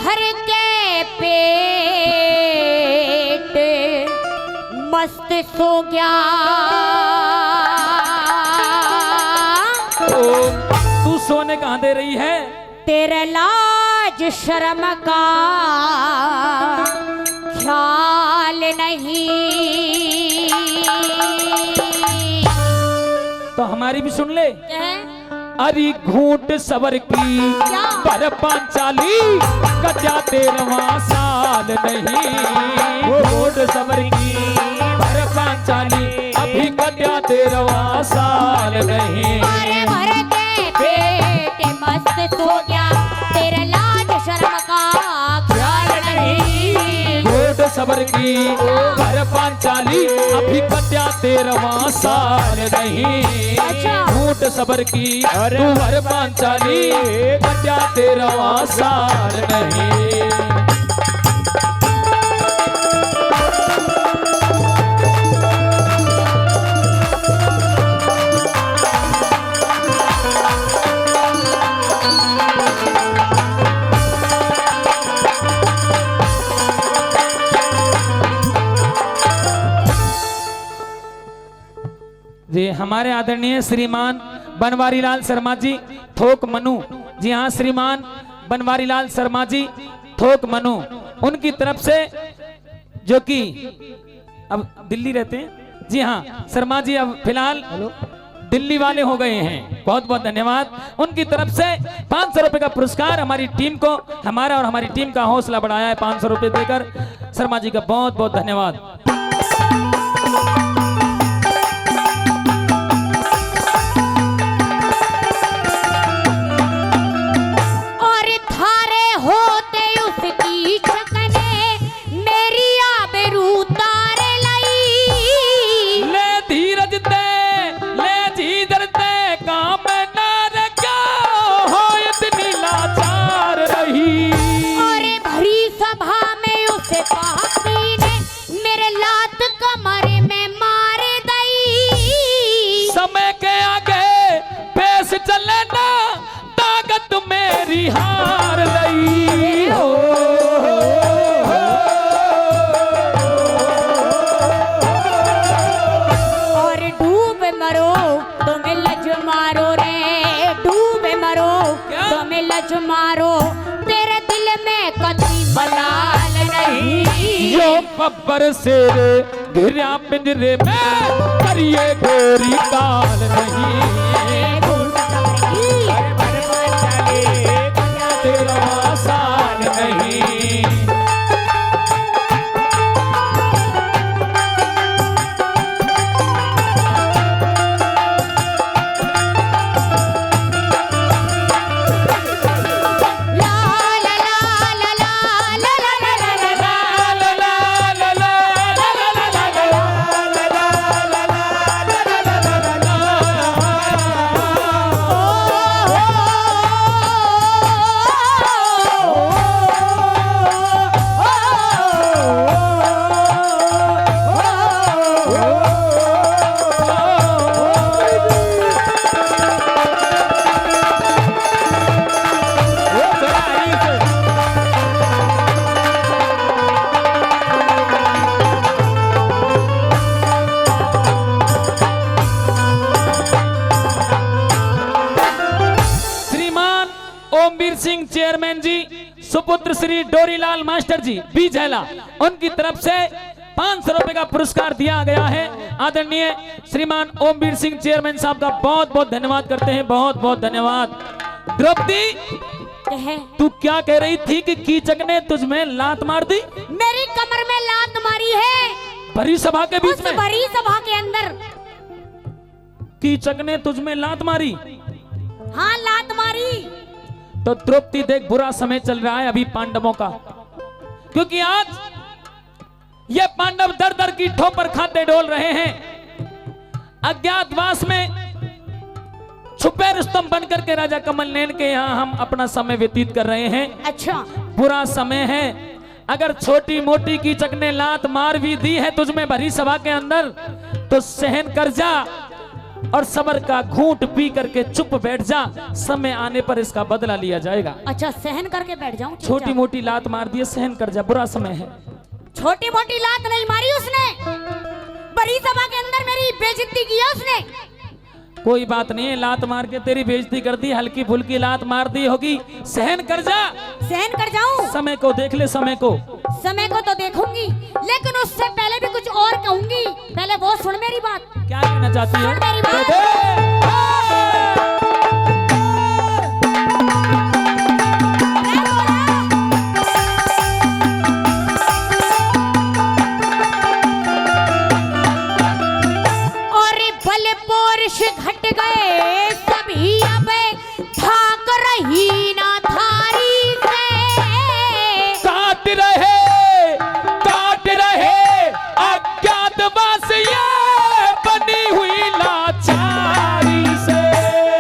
भर के पेट मस्त सो गया। तू सोने कहाँ दे रही है? तेरे लाज शर्म का ख्याल नहीं। तो हमारी भी सुन ले। क्या? अरे घूट सबर की पर पांचाली कटा 13वां साल नहीं। घूट सबर की पर पांचाली अभी कटा 13वां साल नहीं। भर के पेट मस्त सो गया, तेरे लाज शर्म का ख्याल नहीं। घूट सबर की पर पांचाली अभी कटा 13वां साल नहीं। झूठ सबर की तू हर पांचाली कटा 13वां साल नहीं। जी हमारे आदरणीय श्रीमान बनवारी लाल शर्मा जी थोक मनु, जी हाँ श्रीमान बनवारी लाल शर्मा जी थोक मनु, उनकी तरफ से जो कि अब दिल्ली रहते हैं। जी हाँ शर्मा जी अब फिलहाल दिल्ली वाले हो गए हैं। बहुत बहुत धन्यवाद। उनकी तरफ से 500 रुपए का पुरस्कार हमारी टीम को, हमारा और हमारी टीम का हौसला बढ़ाया है 500 रुपए देकर। शर्मा जी का बहुत बहुत धन्यवाद। हार लई हो और डूब मरो तुम्हें लज मारो रे, डूब मरो तुम्हें लज मारो, तेरे दिल में कभी मलाल नहीं। यो बब्बर से घिरा पिंजरे में करिए गोरी काल नहीं। 13वां साल नहीं। सिंह चेयरमैन जी, सुपुत्र श्री डोरीलाल मास्टर जी बी झैला, उनकी तरफ से 500 रुपए का पुरस्कार दिया गया है। आदरणीय श्रीमान ओमवीर सिंह चेयरमैन साहब का बहुत बहुत धन्यवाद करते हैं। बहुत बहुत धन्यवाद। द्रौपदी तू क्या कह रही थी कि कीचक ने तुझमें लात मार दी? मेरी कमर में लात मारी है भरी सभा के बीच में, भरी सभा के अंदर कीचक ने तुझमें लात मारी। हाँ लात मारी। तो द्रौपदी देख बुरा समय चल रहा है अभी पांडवों का, क्योंकि आज ये पांडव दर दर की ठोकर खाते डोल रहे हैं। अज्ञातवास में छुपे रुस्तम बनकर के राजा कमलनैन के यहाँ हम अपना समय व्यतीत कर रहे हैं। अच्छा बुरा समय है। अगर छोटी मोटी कीचक ने लात मार भी दी है तुझमें भरी सभा के अंदर तो सहन कर जा, और सबर का घूंट पी करके चुप बैठ जा, समय आने पर इसका बदला लिया जाएगा। अच्छा सहन करके बैठ जाऊं? छोटी मोटी लात मार दिए, सहन कर जा, बुरा समय है। छोटी मोटी लात नहीं मारी उसने, बड़ी सभा के अंदर मेरी बेइज्जती किया उसने। कोई बात नहीं है, लात मार के तेरी बेइज्जती कर दी, हल्की फुल्की लात मार दी होगी, सहन कर जा। सहन कर जाऊं? समय को देख ले, समय को। समय को तो देखूंगी, लेकिन उससे पहले भी कुछ और कहूंगी। पहले वो सुन मेरी बात। क्या कहना चाहती है? सुन मेरी बात। घट गए सभी, अब भाग रही ना थारी से। काट रहे अज्ञातवास ये बनी हुई लाचारी से।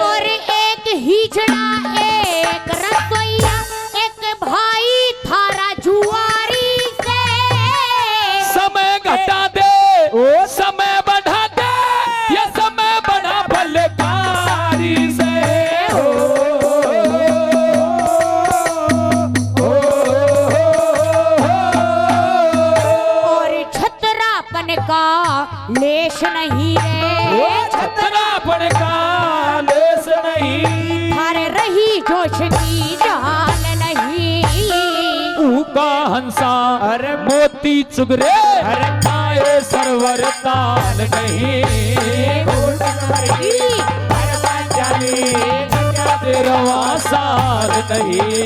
और एक हिजड़ा, एक रसोईया, एक भाई थारा जुआरी से। समय घटा दे, समय बढ़ा दे, ये समय बढ़ा भलकारी से। और छतरापन का लेश नहीं रे, छतरापन का लेश नहीं, हर रही जोश की जान नहीं। ऊका हंसा अरे मोती चुगरे, अरे पाए सरवर ताल नहीं। तेरा सार नहीं।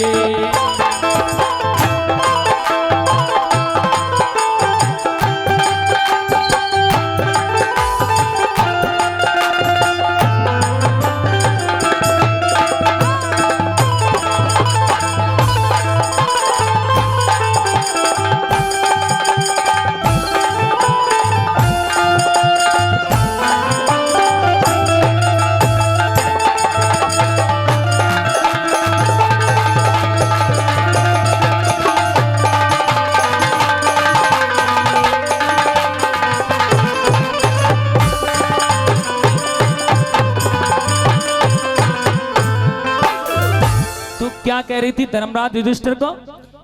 क्या कह रही थी धर्मराज युधिष्ठिर को?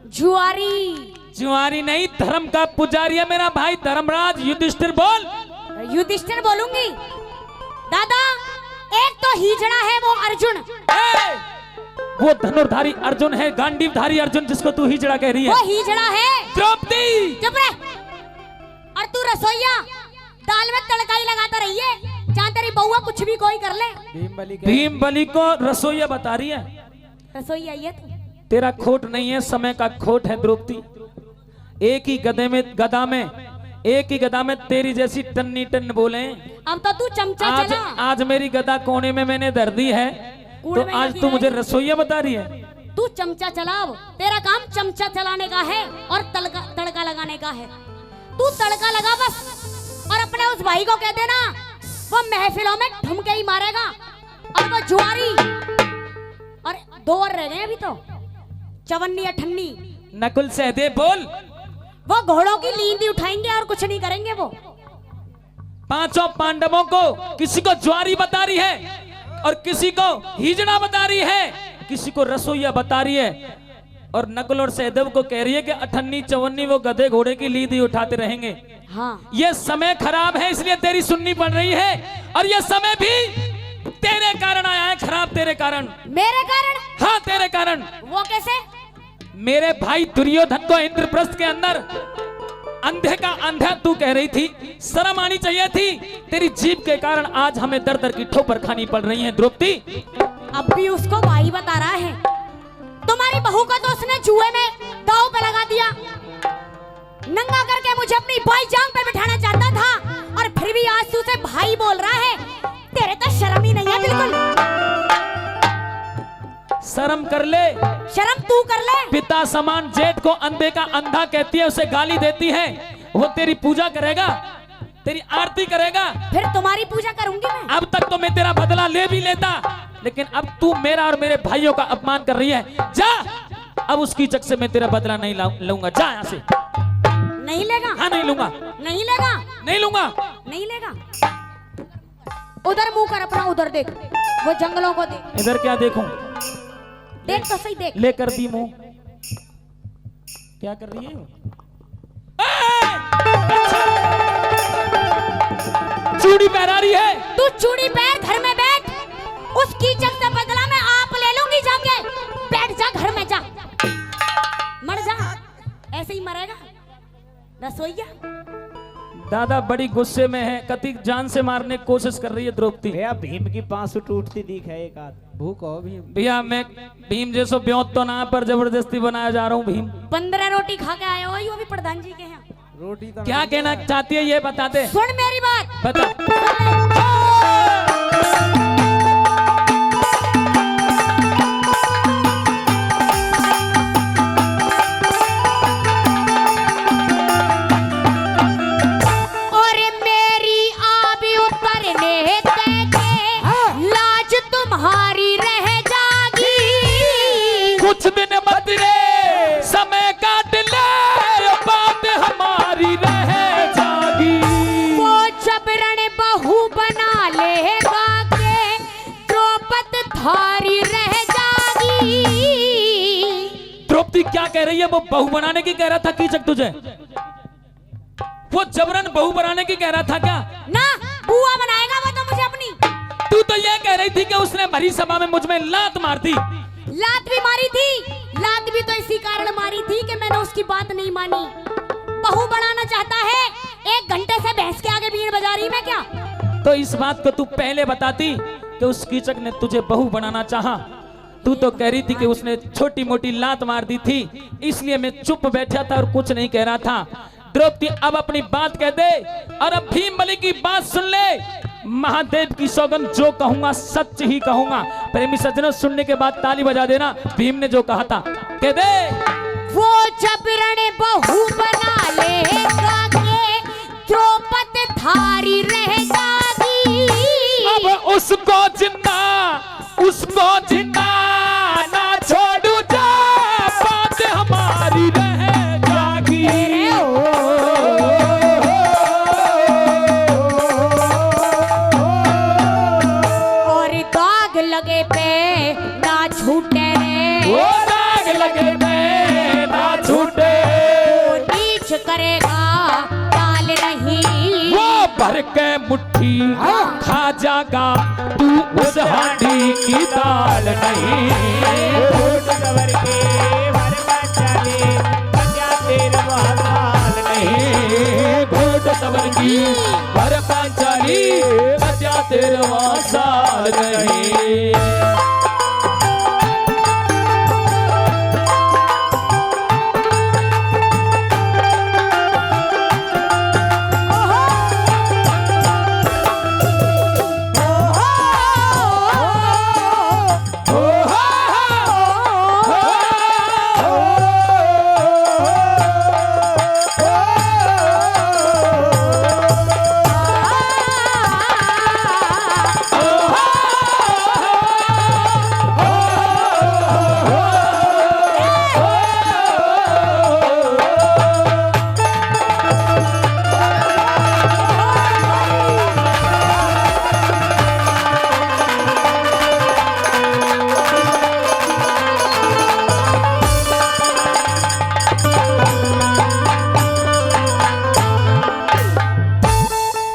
जुआरी नहीं, धर्म का पुजारी है मेरा भाई धर्मराज युधिष्ठिर। बोल। युधिष्ठिर बोलूंगी दादा। एक तो हिजड़ा है वो अर्जुन, वो धनुर्धारी अर्जुन है, गांडीवधारी अर्जुन जिसको तू हिजड़ा कह रही है, वो हिजड़ा है। द्रौपदी चुप रह। और तू रसोईया, दाल में तड़का ही लगाता रही है, जहाँ तेरी बउआ कुछ भी कोई कर ले। भीम बली को रसोईया बता रही है। रसोई आई है तू। तेरा खोट नहीं है, समय का खोट है द्रौपदी। एक ही गदा में तेरी जैसी टन्नी टन बोले। अब तो तू चमचा चला। आज मेरी गदा कोने में मैंने धर दी है, तो आज तू मुझे रसोईया बता रही है। तू चमचा चलाओ, तेरा काम चमचा चलाने का है और तड़का लगाने का है। तू तड़का लगा बस, और अपने उस भाई को कह देना वो महफिलों में ठुमके ही मारेगा। और वो जुआरी, और दो और रह गए अभी तो, चवन्नी अठन्नी। नकुल सहदेव बोल। वो घोड़ों की नींद उठाएंगे और कुछ नहीं करेंगे। वो पांचों पांडवों को किसी को ज्वारी बता रही है, और किसी को हिजड़ा बता रही है, किसी को रसोईया बता रही है, और नकुल और सहदेव को कह रही है कि अठन्नी चवन्नी वो गधे घोड़े की नींद ही उठाते रहेंगे। हाँ, ये समय खराब है, इसलिए तेरी सुननी पड़ रही है, और ये समय भी तेरे कारण आया है खराब, तेरे कारण। मेरे कारण? हाँ तेरे कारण। वो कैसे? मेरे भाई दुर्योधन को इंद्रप्रस्थ के अंदर अंधे का अंधा तू कह रही थी, शर्म आनी चाहिए थी। तेरी जीभ के कारण आज हमें दर दर की ठोकर खानी पड़ रही है द्रौपदी। अब भी उसको भाई बता रहा है। तुम्हारी बहू को तो उसने जुए में दांव पे लगा दिया, नंगा करके मुझे अपनी बाई जांग पे बिठाना चाहता था, और फिर भी आज तू उसे भाई बोल रहा है। तेरे तो शर्म ही नहीं है बिल्कुल। शर्म कर ले। शर्म तू कर ले। पिता समान जेठ को अंधे का अंधा कहती है, उसे गाली देती है, वो तेरी पूजा करेगा, तेरी आरती करेगा। फिर तुम्हारी पूजा करूंगी मैं। अब तक तो मैं तेरा बदला ले भी लेता, लेकिन अब तू मेरा और मेरे भाइयों का अपमान कर रही है। जा, अब उसकी चक से मैं तेरा बदला नहीं लूंगा। जा यहाँ से। नहीं लेगा? हाँ नहीं लूंगा। नहीं लेगा? नहीं लूंगा। नहीं लेगा? उधर मुंह कर अपना, उधर देख, वो जंगलों को देख। इधर क्या देखूं? देख तो सही, देख। लेकर दी मुंह। क्या कर रही है? चूड़ी पहना रही है। तू चूड़ी पहन, घर में बैठ। उस कीचक से बदला मैं आप ले लूंगी जाके। बैठ जा, घर में जा, मर जा, ऐसे ही मरेगा रसोईया। दादा बड़ी गुस्से में है, कति जान से मारने की कोशिश कर रही है द्रौपदी। भैया भीम की पांसु टूटती दिख है एक आध। भूख हो भीम? भैया मैं भीम जैसो ब्योत तो ना, पर जबरदस्ती बनाया जा रहा हूँ भीम। 15 रोटी खा के आए हो, वो भी प्रधान जी के यहाँ। रोटी तो क्या कहना चाहती है ये बता दे। सुन मेरी बात, बता। और मेरी आबी उतरने देके लाज तुम्हारी रह जागी। कुछ दिन मत रे समय काट ले, बात हमारी रह जागी। वो जबरन बहू बना लेगा के द्रौपद थारी रह जागी। द्रौपदी क्या कह रही है? वो बहू बनाने की कह रहा था कीचक तुझे? वो जबरन बहू बनाने की कह रहा था क्या? ना, बुआ बनाएगा वो तो मुझे अपनी। तू तो ये कह रही थी कि उसने भरी सभा में मुझ में लात मार दी। लात भी मारी थी, लात भी तो इसी कारण मारी थी कि मैंने उसकी बात नहीं मानी। बहू बनाना चाहता है, 1 घंटे से भैंस के आगे बीड़ बजा रही मैं क्या? तो इस बात को तू पहले बताती कि उस कीचक ने तुझे बहू बनाना चाहा। तू तो कह रही थी कि उसने छोटी मोटी लात मार दी थी, इसलिए मैं चुप बैठा था और कुछ नहीं कह रहा था। द्रौपदी अब अपनी बात कह दे, और अब भीम बलि की बात सुन ले। महादेव की सौगंध, जो कहूंगा सच ही कहूंगा। प्रेमी सज्जनों, सुनने के बाद ताली बजा देना। भीम ने जो कहा था कह दे। वो जबरन बहू बना लेगा के द्रौपद थारी रह जागी। अब उसको जिंदा ना छोड़ू, जा बात हमारी रह जागी। और दाग लगे पे ना छूटे रे, वो दाग लगे पे ना छूटे। वो नीच करेगा डाल नहीं, वो भर के मुट्ठी खा जागा, तू उस हांडी की दाल नहीं। घूट कवर के भर बचाले, बचा तेरे महाकाल नहीं, घूट सबर की भर पांचाली, बचा तेरे वासाल नहीं।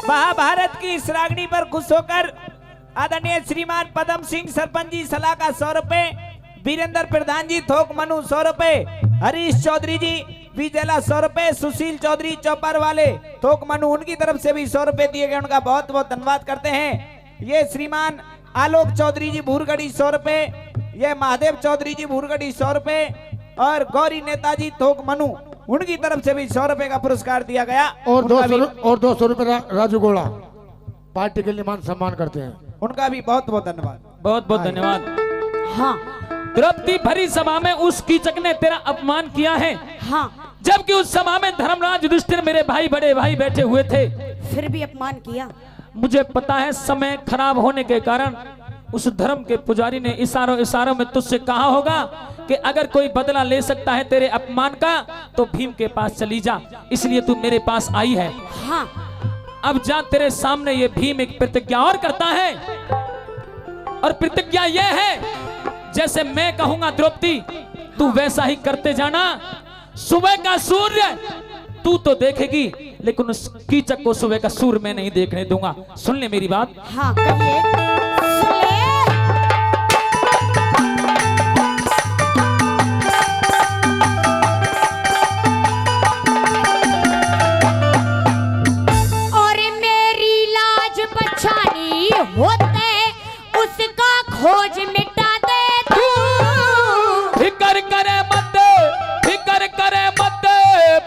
महाभारत की इस रागनी पर खुश होकर आदरणीय श्रीमान पदम सिंह सरपंच जी सलाह का 100 रुपए, वीरेंद्र प्रधान जी थोक मनु 100 रुपए, हरीश चौधरी जी विजयला 100 रुपए, सुशील चौधरी चौपर वाले थोक मनु उनकी तरफ से भी 100 रुपए दिए गए, उनका बहुत बहुत धन्यवाद करते हैं। ये श्रीमान आलोक चौधरी जी भूरगढ़ी 100 रुपए, ये महादेव चौधरी जी भूरगढ़ी 100 रुपए, और गौरी नेताजी थोक मनु उनकी तरफ से भी 100 रुपए का पुरस्कार दिया गया। और उनका 200 रुपए राजू गोड़ा पार्टी के लिए मान सम्मान करते हैं। उनका भी बहुत बहुत धन्यवाद। बहुत बहुत धन्यवाद। हाँ द्रौपदी, भरी सभा में उस कीचक ने तेरा अपमान किया है, हाँ, जबकि उस सभा में धर्मराज युधिष्ठिर मेरे भाई बड़े भाई बैठे हुए थे। फिर भी अपमान किया। मुझे पता है समय खराब होने के कारण उस धर्म के पुजारी ने इशारों इशारों में तुझसे कहा होगा कि अगर कोई बदला ले सकता है तेरे अपमान का तो भीम के पास चली जा, इसलिए तू मेरे पास आई है। हाँ, अब जा तेरे सामने ये भीम एक प्रतिज्ञा और करता है, और प्रतिज्ञा यह है जैसे मैं कहूंगा द्रौपदी तू वैसा ही करते जाना। सुबह का सूर्य तू तो देखेगी, लेकिन उस कीचक को सुबह का सूर्य मैं नहीं देखने दूंगा। सुन ले मेरी बात। हाँ कहिए। सुन ले। और मेरी लाज बचानी होते उसका खोज मिटा दे तू। फिकर करे मत, फिकर करे मत,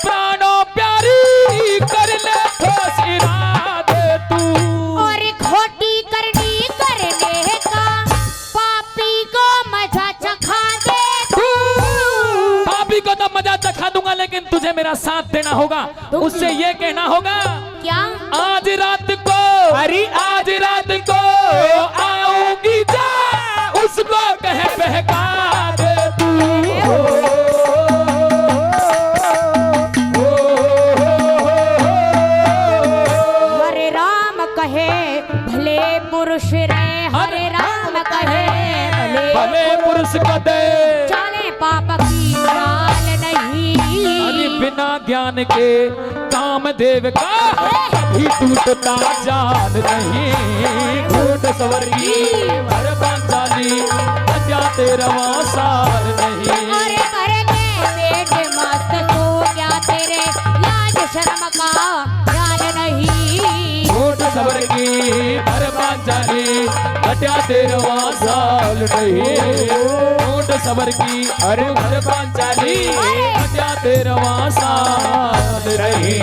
प्राणों प्यारी कर ले ठोस इरादे तू। और खोटी करनी करने का पापी को मजा चखा दे तू। पापी को तो मजा चखा दूंगा, लेकिन तुझे मेरा साथ देना होगा। उससे ये कहना होगा क्या? आज रात को, अरे आज रात को आऊंगी जा, उसको कहे बहका दे तू। हरे राम कहे भले पुरुष रे, हरे राम कहे भले पुरुष को दे, चले पाप की चाल नहीं। अरे बिना ज्ञान के कामदेव का कभी टूटता जाल नहीं। घूट स्वर्गी हर पांचाली बचा तेरा सार नहीं। अरे करके पेट मस्त सो क्या तेरे लाज शर्म का ख्याल नहीं। घूट स्वर्गी हर पांचाली बचा तेरा साल नहीं। घूट स्वर्गी हर पांचाली बचा तेरा साल नहीं।